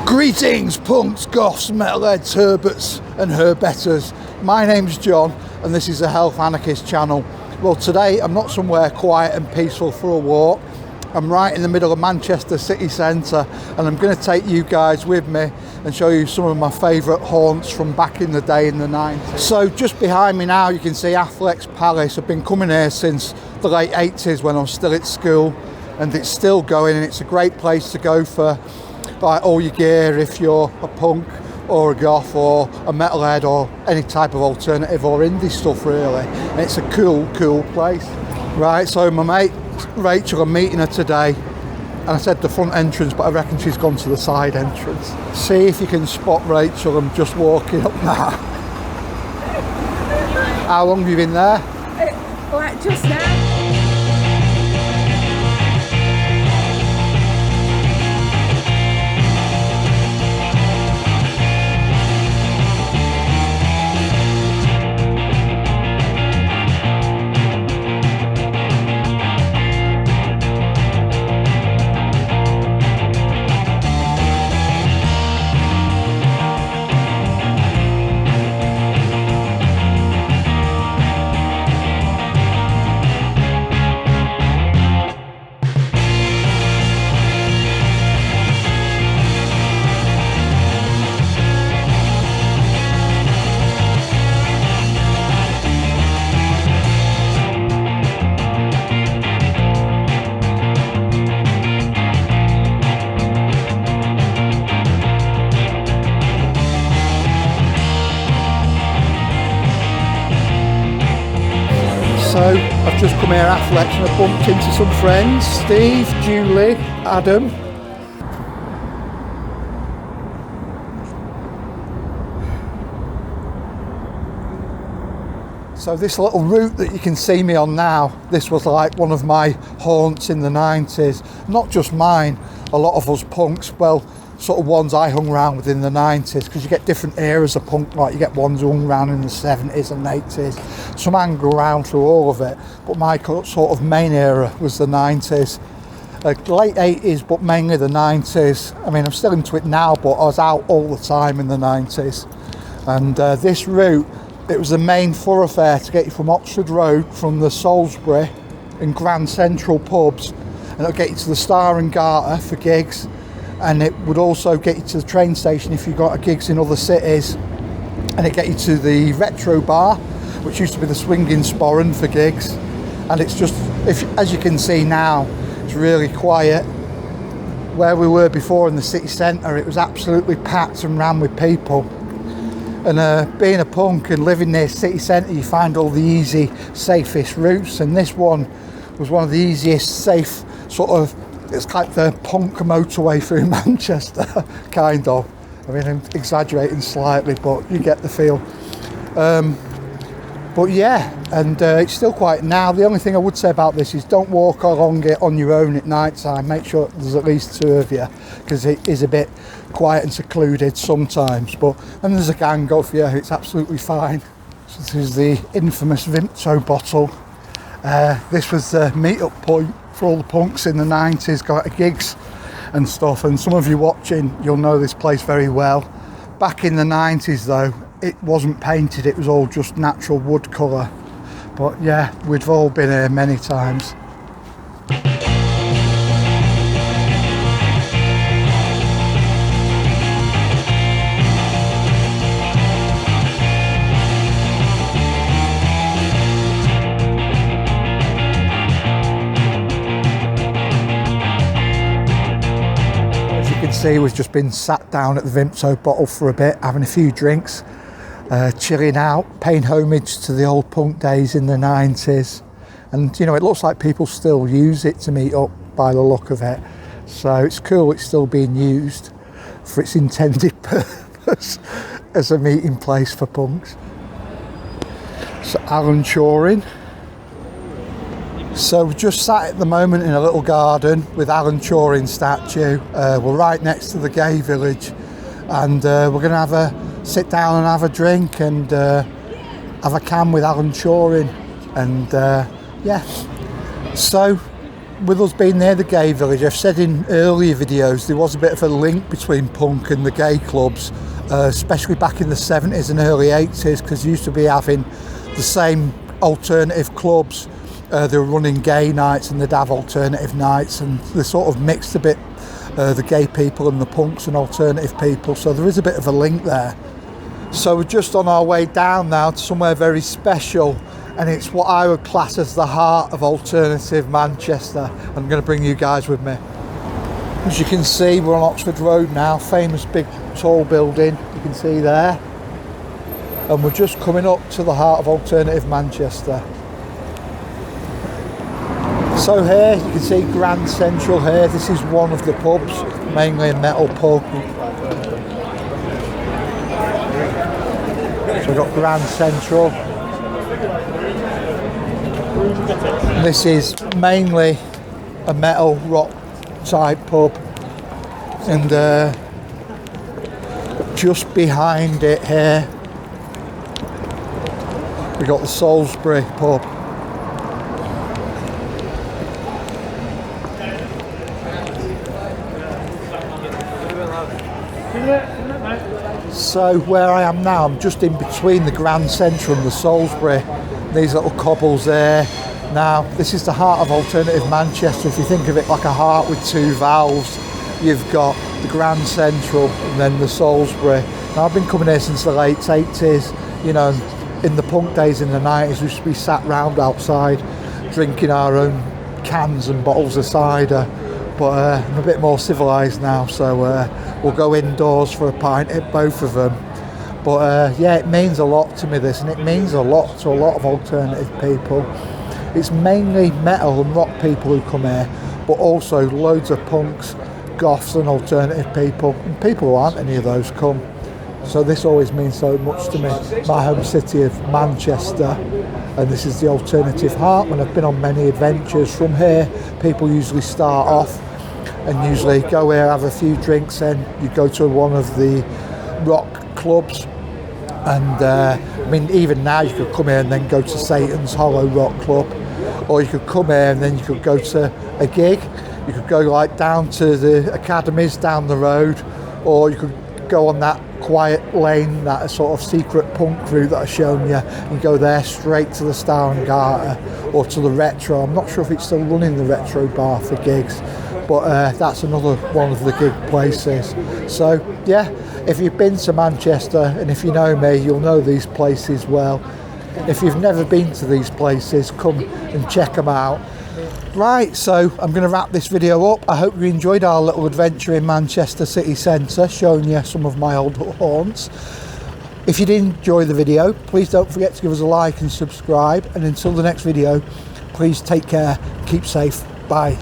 Greetings, punks, goths, metalheads, herberts and herbetters. My name's John and this is the Health Anarchist channel. Well, today I'm not somewhere quiet and peaceful for a walk. I'm right in the middle of Manchester city centre and I'm going to take you guys with me and show you some of my favourite haunts from back in the day in the 90s. So just behind me now you can see Affleck's Palace. I've been coming here since the late 80s when I was still at school, and it's still going, and it's a great place to go for like all your gear if you're a punk or a goth or a metalhead or any type of alternative or indie stuff really. And it's a cool place. Right, so my mate Rachel, I'm meeting her today, and I said the front entrance but I reckon she's gone to the side entrance. See if you can spot Rachel. I'm just walking up now. How long have you been there? Like just now. So I've just come here Affleck's and I bumped into some friends, Steve, Julie, Adam. So this little route that you can see me on now, this was like one of my haunts in the 90s. Not just mine, a lot of us punks, well, sort of ones I hung around with in the 90s, because you get different eras of punk, like you get ones hung around in the 70s and 80s. Some hang around through all of it, but my sort of main era was the 90s. Late 80s, but mainly the 90s. I mean, I'm still into it now, but I was out all the time in the 90s. And this route, it was the main thoroughfare to get you from Oxford Road, from the Salisbury and Grand Central pubs, and it'll get you to the Star and Garter for gigs. And it would also get you to the train station if you got gigs in other cities, and it get you to the Retro Bar, which used to be the Swinging Sporran for gigs. And it's just, as you can see now, it's really quiet. Where we were before in the city centre, it was absolutely packed and ran with people. And being a punk and living near city centre, you find all the easy, safest routes, and this one was one of the easiest, safe sort of. It's like the punk motorway through Manchester, kind of. I mean, I'm exaggerating slightly, but you get the feel. But yeah, and it's still quiet now. The only thing I would say about this is don't walk along it on your own at night time. Make sure there's at least two of you, because it is a bit quiet and secluded sometimes. But when there's a gang of you, it's absolutely fine. So this is the infamous Vinto Bottle. This was the meet-up point for all the punks in the 90s, got to gigs and stuff, and some of you watching, you'll know this place very well. Back in the 90s though, it wasn't painted, it was all just natural wood colour. But yeah, we've all been here many times. See, we've just been sat down at the Vinto Bottle for a bit, having a few drinks, chilling out, paying homage to the old punk days in the 90s. And you know, it looks like people still use it to meet up by the look of it. So it's cool it's still being used for its intended purpose as a meeting place for punks. So Alan Turing. So we're just sat at the moment in a little garden with Alan Turing's statue. We're right next to the gay village, and we're going to have a sit down and have a drink and have a can with Alan Turing. And yeah, so with us being near the gay village, I've said in earlier videos there was a bit of a link between punk and the gay clubs, especially back in the 70s and early 80s, because used to be having the same alternative clubs. They were running gay nights and they'd have alternative nights, and they sort of mixed a bit the gay people and the punks and alternative people, so there is a bit of a link there. So we're just on our way down now to somewhere very special, and it's what I would class as the heart of alternative Manchester. I'm going to bring you guys with me. As you can see, we're on Oxford Road now, famous big tall building you can see there, and we're just coming up to the heart of alternative Manchester. So here you can see Grand Central here. This is one of the pubs, mainly a metal pub. So we've got Grand Central. This is mainly a metal rock type pub, and just behind it here we got the Salisbury pub. So where I am now, I'm just in between the Grand Central and the Salisbury. These little cobbles there. Now, this is the heart of alternative Manchester. If you think of it like a heart with two valves, you've got the Grand Central and then the Salisbury. Now, I've been coming here since the late 80s. You know, in the punk days in the 90s, we used to be sat round outside drinking our own cans and bottles of cider. But I'm a bit more civilised now, so we'll go indoors for a pint at both of them. But yeah, it means a lot to me, this, and it means a lot to a lot of alternative people. It's mainly metal and rock people who come here, but also loads of punks, goths and alternative people, and people who aren't any of those come. So this always means so much to me. My home city of Manchester, and this is the alternative heart. When I've been on many adventures from here, people usually start off and usually go here, have a few drinks, then you go to one of the rock clubs. And I mean, even now you could come here and then go to Satan's Hollow Rock Club, or you could come here and then you could go to a gig. You could go like down to the academies down the road, or you could go on that quiet lane, that sort of secret punk route that I've shown you, and go there straight to the Star and Garter or to the Retro. I'm not sure if it's still running the Retro bar for gigs, but that's another one of the gig places. So yeah, if you've been to Manchester, and if you know me, you'll know these places well. If you've never been to these places, come and check them out. Right, so I'm going to wrap this video up. I hope you enjoyed our little adventure in Manchester city centre, showing you some of my old haunts. If you did enjoy the video, please don't forget to give us a like and subscribe. And until the next video, please take care, keep safe, bye.